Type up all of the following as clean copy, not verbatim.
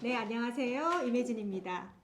네, 안녕하세요. 임혜진입니다.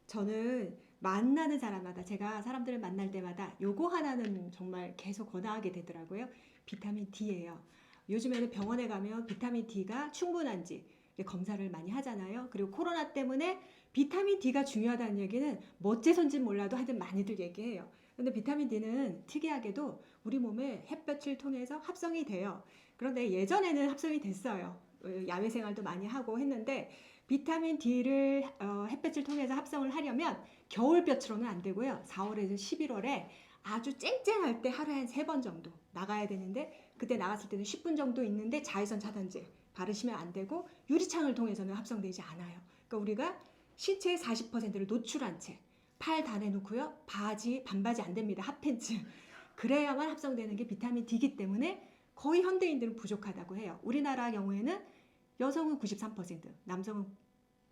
저는 만나는 사람마다, 제가 사람들을 만날 때마다 요거 하나는 정말 계속 권하게 되더라고요. 비타민 D예요. 요즘에는 병원에 가면 비타민 D가 충분한지 검사를 많이 하잖아요. 그리고 코로나 때문에 비타민 D가 중요하다는 얘기는 뭐째선진 몰라도 하여튼 많이들 얘기해요. 근데 비타민 D는 특이하게도 우리 몸에 햇볕을 통해서 합성이 돼요. 그런데 예전에는 합성이 됐어요. 야외 생활도 많이 하고 했는데 비타민 D를 햇볕을 통해서 합성을 하려면 겨울볕으로는 안 되고요. 4월에서 11월에 아주 쨍쨍할 때 하루에 한 3번 정도 나가야 되는데, 그때 나갔을 때는 10분 정도 있는데 자외선 차단제 바르시면 안 되고 유리창을 통해서는 합성되지 않아요. 그러니까 우리가 신체의 40%를 노출한 채 팔 다 내놓고요. 바지, 반바지 안 됩니다. 핫팬츠. 그래야만 합성되는 게 비타민 D이기 때문에 거의 현대인들은 부족하다고 해요. 우리나라 경우에는 여성은 93%, 남성은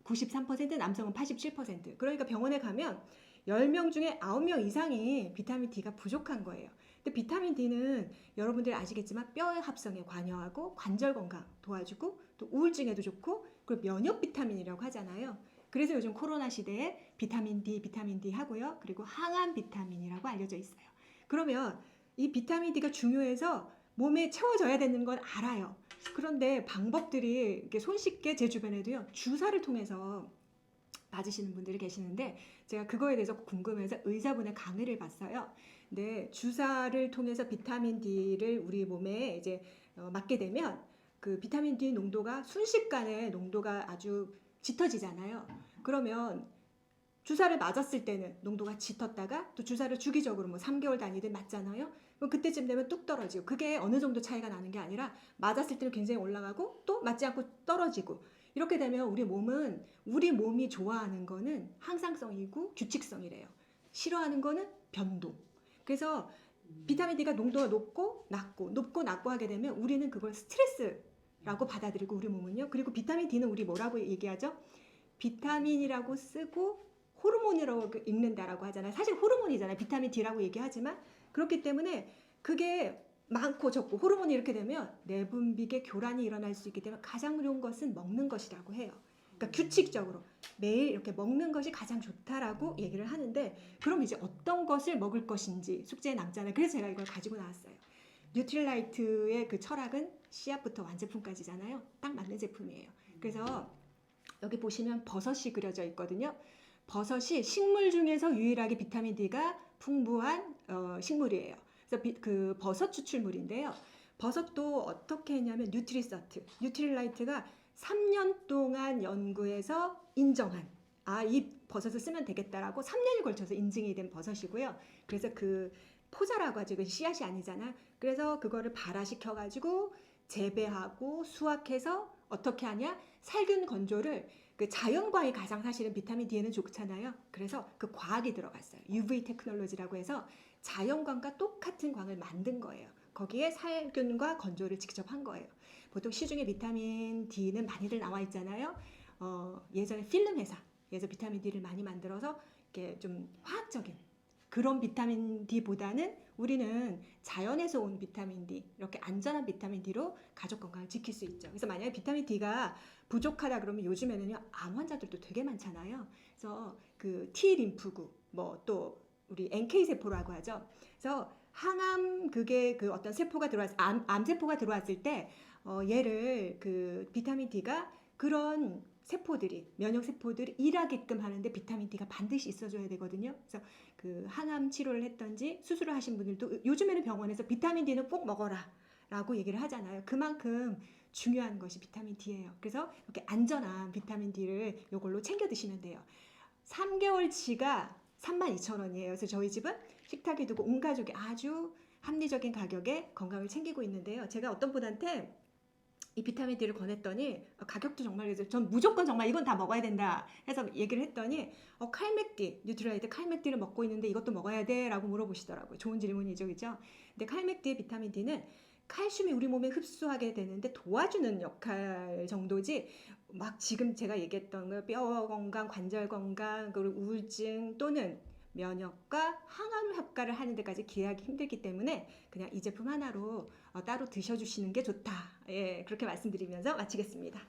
93%, 남성은 87%. 그러니까 병원에 가면 10명 중에 9명 이상이 비타민 D가 부족한 거예요. 근데 비타민 D는 여러분들이 아시겠지만 뼈의 합성에 관여하고 관절 건강 도와주고 또 우울증에도 좋고, 그리고 면역 비타민이라고 하잖아요. 그래서 요즘 코로나 시대에 비타민 D 하고요. 그리고 항암 비타민이라고 알려져 있어요. 그러면 이 비타민 D가 중요해서 몸에 채워져야 되는 건 알아요. 그런데 방법들이 이렇게 손쉽게 제 주변에도요, 주사를 통해서 맞으시는 분들이 계시는데 제가 그거에 대해서 궁금해서 의사분의 강의를 봤어요. 근데 주사를 통해서 비타민 D를 우리 몸에 이제 맞게 되면 그 비타민 D 농도가 순식간에 농도가 아주 짙어지잖아요. 그러면 주사를 맞았을 때는 농도가 짙었다가 또 주사를 주기적으로 뭐 3개월 단위들 맞잖아요. 그럼 그때쯤 되면 뚝 떨어지고, 그게 어느 정도 차이가 나는 게 아니라 맞았을 때는 굉장히 올라가고 또 맞지 않고 떨어지고, 이렇게 되면 우리 몸은, 우리 몸이 좋아하는 거는 항상성이고 규칙성이래요. 싫어하는 거는 변동. 그래서 비타민 D가 농도가 높고 낮고 높고 낮고 하게 되면 우리는 그걸 스트레스라고 받아들이고, 우리 몸은요. 그리고 비타민 D는 우리 뭐라고 얘기하죠? 비타민이라고 쓰고 호르몬이라고 읽는다라고 하잖아요. 사실 호르몬이잖아요. 비타민 D라고 얘기하지만. 그렇기 때문에 그게 많고 적고 호르몬이 이렇게 되면 내분비계 교란이 일어날 수 있기 때문에 가장 좋은 것은 먹는 것이라고 해요. 그러니까 규칙적으로 매일 이렇게 먹는 것이 가장 좋다라고 얘기를 하는데, 그럼 이제 어떤 것을 먹을 것인지 숙제에 남잖아요. 그래서 제가 이걸 가지고 나왔어요. 뉴트릴라이트의 그 철학은 씨앗부터 완제품까지잖아요. 딱 맞는 제품이에요. 그래서 여기 보시면 버섯이 그려져 있거든요. 버섯이 식물 중에서 유일하게 비타민 D가 풍부한 식물이에요. 그래서 그 버섯 추출물인데요. 버섯도 어떻게 했냐면 뉴트릴라이트가 3년 동안 연구해서 인정한, 이 버섯을 쓰면 되겠다라고 3년이 걸쳐서 인증이 된 버섯이고요. 그래서 그 포자라고 하죠. 씨앗이 아니잖아. 그래서 그거를 발화시켜가지고 재배하고 수확해서 어떻게 하냐? 살균 건조를, 그 자연광이 가장 사실은 비타민 D에는 좋잖아요. 그래서 그 과학이 들어갔어요. UV 테크놀로지라고 해서 자연광과 똑같은 광을 만든 거예요. 거기에 살균과 건조를 직접 한 거예요. 보통 시중에 비타민 D는 많이들 나와 있잖아요. 예전에 필름 회사에서 비타민 D를 많이 만들어서 이렇게 좀 화학적인 그런 비타민 D보다는 우리는 자연에서 온 비타민 D, 이렇게 안전한 비타민 D로 가족 건강을 지킬 수 있죠. 그래서 만약에 비타민 D가 부족하다 그러면 요즘에는요, 암 환자들도 되게 많잖아요. 그래서 그 T 림프구, 뭐 또 우리 NK 세포라고 하죠. 그래서 항암, 그게 그 어떤 세포가 들어왔, 암 세포가 들어왔을 때 얘를 그 비타민 D가 그런 세포들이, 면역 세포들이 일하게끔 하는데 비타민 D가 반드시 있어줘야 되거든요. 그래서 그 항암 치료를 했던지 수술을 하신 분들도 요즘에는 병원에서 비타민 D는 꼭 먹어라 라고 얘기를 하잖아요. 그만큼 중요한 것이 비타민 D예요. 그래서 이렇게 안전한 비타민 D를 이걸로 챙겨 드시면 돼요. 3개월치가 32,000원이에요. 그래서 저희 집은 식탁에 두고 온 가족이 아주 합리적인 가격에 건강을 챙기고 있는데요. 제가 어떤 분한테 이 비타민 D를 권했더니 가격도 정말, 그래서 전 무조건 정말 이건 다 먹어야 된다 해서 얘기를 했더니 칼맥디, 뉴트라이트 칼맥디를 먹고 있는데 이것도 먹어야 돼? 라고 물어보시더라고요. 좋은 질문이죠, 그죠? 근데 칼맥디의 비타민 D는 칼슘이 우리 몸에 흡수하게 되는데 도와주는 역할 정도지, 막 지금 제가 얘기했던 뼈 건강, 관절 건강, 그리고 우울증 또는 면역과 항암 효과를 하는 데까지 기여하기 힘들기 때문에 그냥 이 제품 하나로 따로 드셔주시는 게 좋다. 예, 그렇게 말씀드리면서 마치겠습니다.